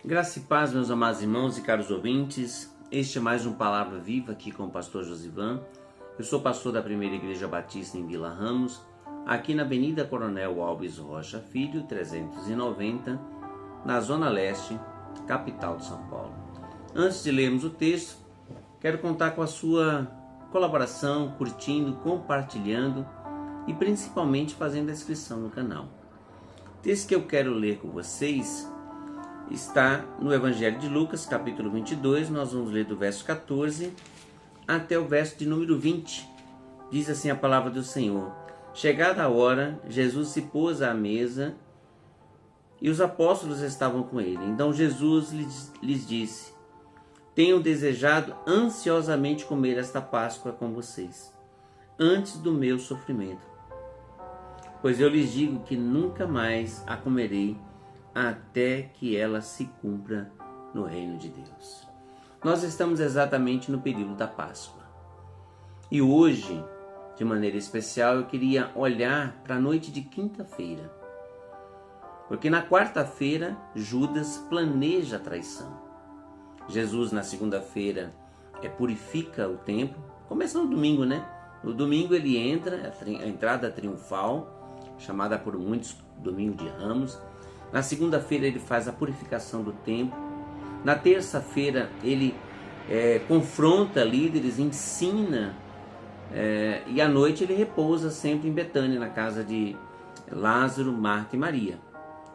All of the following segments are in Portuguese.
Graça e paz, meus amados irmãos e caros ouvintes. Este é mais um Palavra Viva aqui com o pastor Josivan. Eu sou pastor da Primeira Igreja Batista em Vila Ramos, aqui na Avenida Coronel Alves Rocha Filho, 390, na Zona Leste, capital de São Paulo. Antes de lermos o texto, quero contar com a sua colaboração, curtindo, compartilhando e principalmente fazendo a inscrição no canal. O texto que eu quero ler com vocês está no Evangelho de Lucas, capítulo 22, nós vamos ler do verso 14 até o verso de número 20. Diz assim a palavra do Senhor: Chegada a hora, Jesus se pôs à mesa e os apóstolos estavam com ele. Então Jesus lhes disse: Tenho desejado ansiosamente comer esta Páscoa com vocês, antes do meu sofrimento. Pois eu lhes digo que nunca mais a comerei, até que ela se cumpra no reino de Deus. Nós estamos exatamente no período da Páscoa. E hoje, de maneira especial, eu queria olhar para a noite de quinta-feira. Porque na quarta-feira, Judas planeja a traição. Jesus, na segunda-feira, purifica o templo. Começa no domingo, né? No domingo ele entra, a entrada triunfal, chamada por muitos Domingo de Ramos. Na segunda-feira ele faz a purificação do templo. Na terça-feira ele confronta líderes, ensina, e à noite ele repousa sempre em Betânia, na casa de Lázaro, Marta e Maria.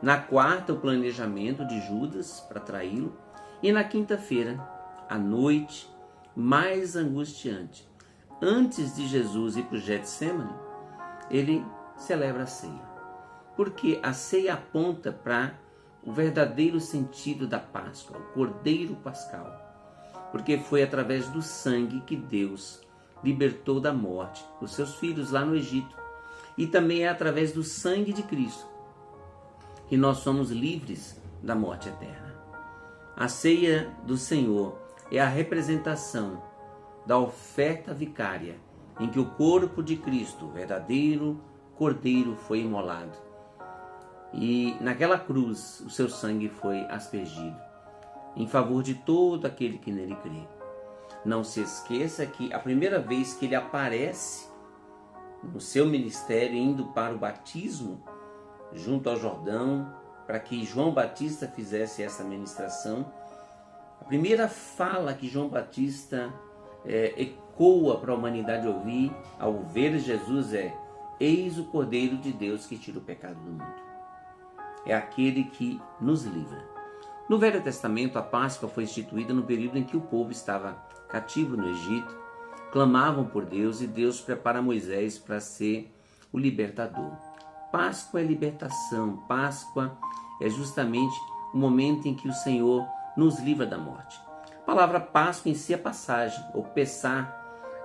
Na quarta, o planejamento de Judas para traí-lo. E na quinta-feira, a noite mais angustiante, antes de Jesus ir para o Getsemane, ele celebra a ceia. Porque a ceia aponta para o verdadeiro sentido da Páscoa, o Cordeiro Pascal. Porque foi através do sangue que Deus libertou da morte os seus filhos lá no Egito. E também é através do sangue de Cristo que nós somos livres da morte eterna. A ceia do Senhor é a representação da oferta vicária, em que o corpo de Cristo, o verdadeiro Cordeiro, foi imolado. E naquela cruz o seu sangue foi aspergido em favor de todo aquele que nele crê. Não se esqueça que a primeira vez que ele aparece no seu ministério, indo para o batismo junto ao Jordão, para que João Batista fizesse essa ministração, a primeira fala que João Batista ecoa para a humanidade ouvir ao ver Jesus é: Eis o Cordeiro de Deus que tira o pecado do mundo. É aquele que nos livra. No Velho Testamento, a Páscoa foi instituída no período em que o povo estava cativo no Egito, clamavam por Deus e Deus prepara Moisés para ser o libertador. Páscoa é libertação, Páscoa é justamente o momento em que o Senhor nos livra da morte. A palavra Páscoa em si é passagem, ou Pessah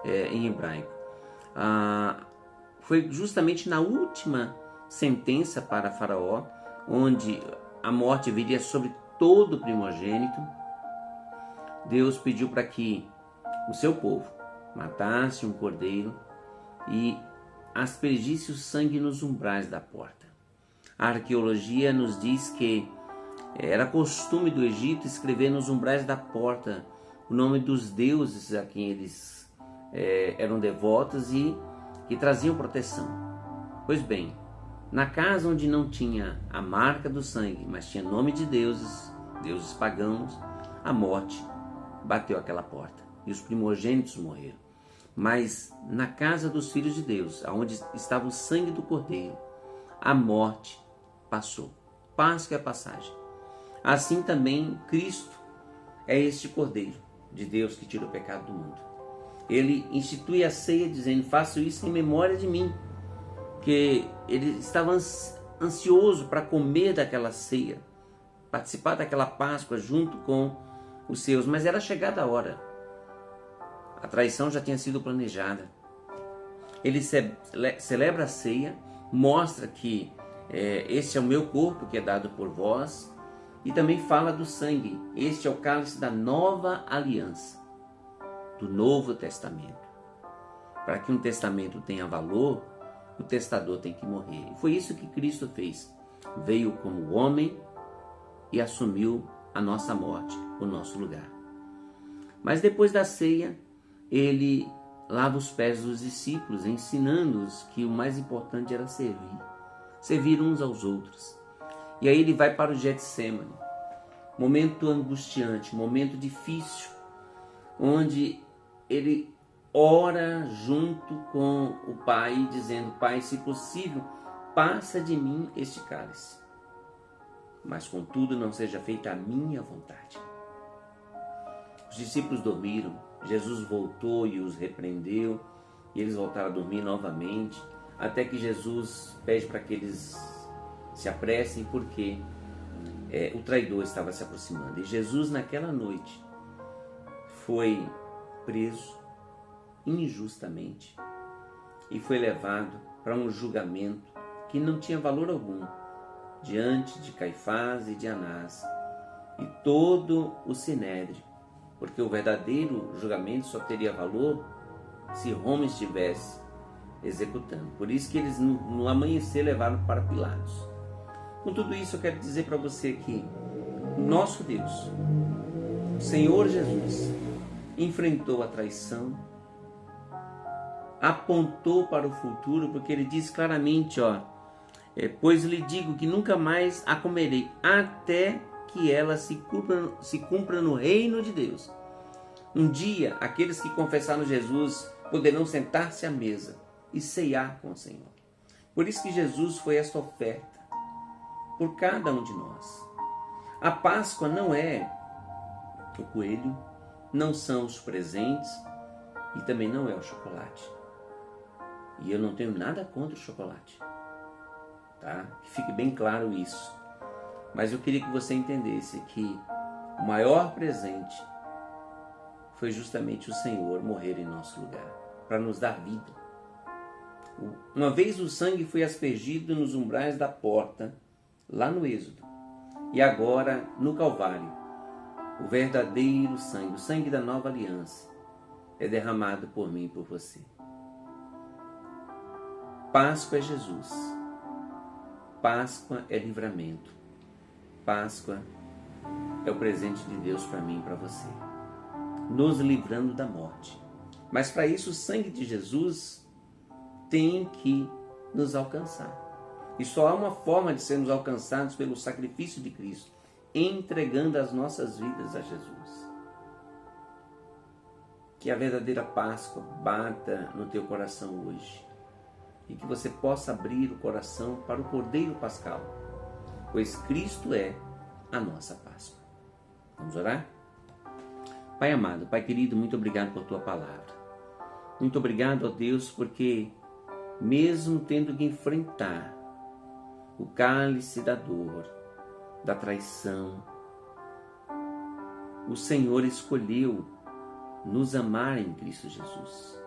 em hebraico. Foi justamente na última sentença para Faraó, onde a morte viria sobre todo o primogênito. Deus pediu para que o seu povo matasse um cordeiro e aspergisse o sangue nos umbrais da porta. A arqueologia nos diz que era costume do Egito escrever nos umbrais da porta o nome dos deuses a quem eles eram devotos e que traziam proteção. Pois bem, na casa onde não tinha a marca do sangue, mas tinha nome de deuses pagãos, a morte bateu aquela porta e os primogênitos morreram. Mas na casa dos filhos de Deus, onde estava o sangue do Cordeiro, a morte passou. Páscoa é passagem. Assim também Cristo é este Cordeiro de Deus que tira o pecado do mundo. Ele institui a ceia dizendo: faço isso em memória de mim. Que ele estava ansioso para comer daquela ceia, participar daquela Páscoa junto com os seus, mas era chegada a hora. A traição já tinha sido planejada. Ele celebra a ceia, mostra que este é o meu corpo que é dado por vós, e também fala do sangue. Este é o cálice da nova aliança, do Novo Testamento. Para que um testamento tenha valor, o testador tem que morrer. E foi isso que Cristo fez. Veio como homem e assumiu a nossa morte, o nosso lugar. Mas depois da ceia, ele lava os pés dos discípulos, ensinando-os que o mais importante era servir uns aos outros. E aí ele vai para o Getsêmani, momento angustiante, momento difícil, onde ele ora junto com o Pai, dizendo: Pai, se possível, passa de mim este cálice, mas contudo não seja feita a minha vontade. Os discípulos dormiram, Jesus voltou e os repreendeu, e eles voltaram a dormir novamente, até que Jesus pede para que eles se apressem, porque o traidor estava se aproximando. E Jesus, naquela noite, foi preso injustamente e foi levado para um julgamento que não tinha valor algum diante de Caifás e de Anás e todo o sinédrio, porque o verdadeiro julgamento só teria valor se Roma estivesse executando. Por isso que eles no amanhecer levaram para Pilatos. Com tudo isso eu quero dizer para você que nosso Deus, o Senhor Jesus, enfrentou a traição, apontou para o futuro, porque ele diz claramente, pois lhe digo que nunca mais a comerei, até que ela se cumpra no reino de Deus. Um dia, aqueles que confessaram Jesus poderão sentar-se à mesa e ceiar com o Senhor. Por isso que Jesus foi esta oferta por cada um de nós. A Páscoa não é o coelho, não são os presentes e também não é o chocolate. E eu não tenho nada contra o chocolate, tá? Que fique bem claro isso. Mas eu queria que você entendesse que o maior presente foi justamente o Senhor morrer em nosso lugar, para nos dar vida. Uma vez o sangue foi aspergido nos umbrais da porta, lá no Êxodo, e agora no Calvário, o verdadeiro sangue, o sangue da nova aliança, é derramado por mim e por você. Páscoa é Jesus, Páscoa é livramento, Páscoa é o presente de Deus para mim e para você, nos livrando da morte. Mas para isso o sangue de Jesus tem que nos alcançar. E só há uma forma de sermos alcançados pelo sacrifício de Cristo, entregando as nossas vidas a Jesus. Que a verdadeira Páscoa bata no teu coração hoje e que você possa abrir o coração para o Cordeiro Pascal, pois Cristo é a nossa Páscoa. Vamos orar? Pai amado, Pai querido, muito obrigado por tua palavra. Muito obrigado, ó Deus, porque mesmo tendo que enfrentar o cálice da dor, da traição, o Senhor escolheu nos amar em Cristo Jesus.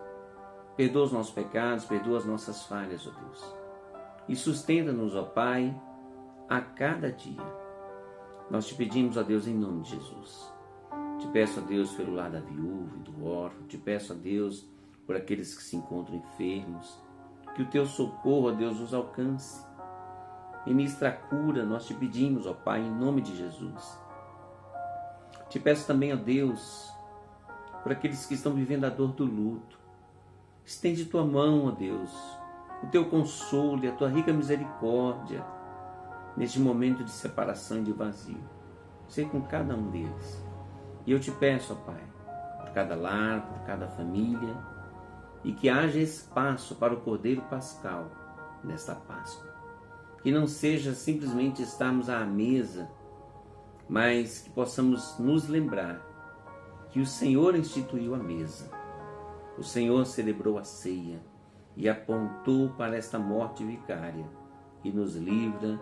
Perdoa os nossos pecados, perdoa as nossas falhas, ó Deus. E sustenta-nos, ó Pai, a cada dia. Nós te pedimos, ó Deus, em nome de Jesus. Te peço, ó Deus, pelo lar da viúva e do órfão. Te peço, ó Deus, por aqueles que se encontram enfermos. Que o teu socorro, ó Deus, os alcance. Ministra a cura, nós te pedimos, ó Pai, em nome de Jesus. Te peço também, ó Deus, por aqueles que estão vivendo a dor do luto. Estende tua mão, ó Deus, o teu consolo e a tua rica misericórdia neste momento de separação e de vazio. Seja com cada um deles. E eu te peço, ó Pai, por cada lar, por cada família, e que haja espaço para o Cordeiro Pascal nesta Páscoa. Que não seja simplesmente estarmos à mesa, mas que possamos nos lembrar que o Senhor instituiu a mesa. O Senhor celebrou a ceia e apontou para esta morte vicária e nos livra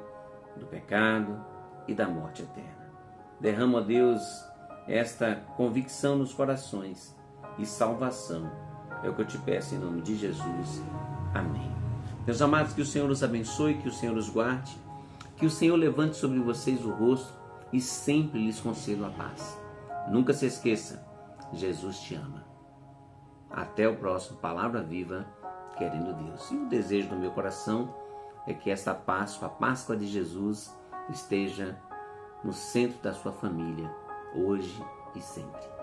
do pecado e da morte eterna. Derrama, ó Deus, esta convicção nos corações e salvação. É o que eu te peço em nome de Jesus. Amém. Meus amados, que o Senhor os abençoe, que o Senhor os guarde, que o Senhor levante sobre vocês o rosto e sempre lhes conceda a paz. Nunca se esqueça, Jesus te ama. Até o próximo Palavra Viva, querendo Deus. E o desejo do meu coração é que esta Páscoa, a Páscoa de Jesus, esteja no centro da sua família, hoje e sempre.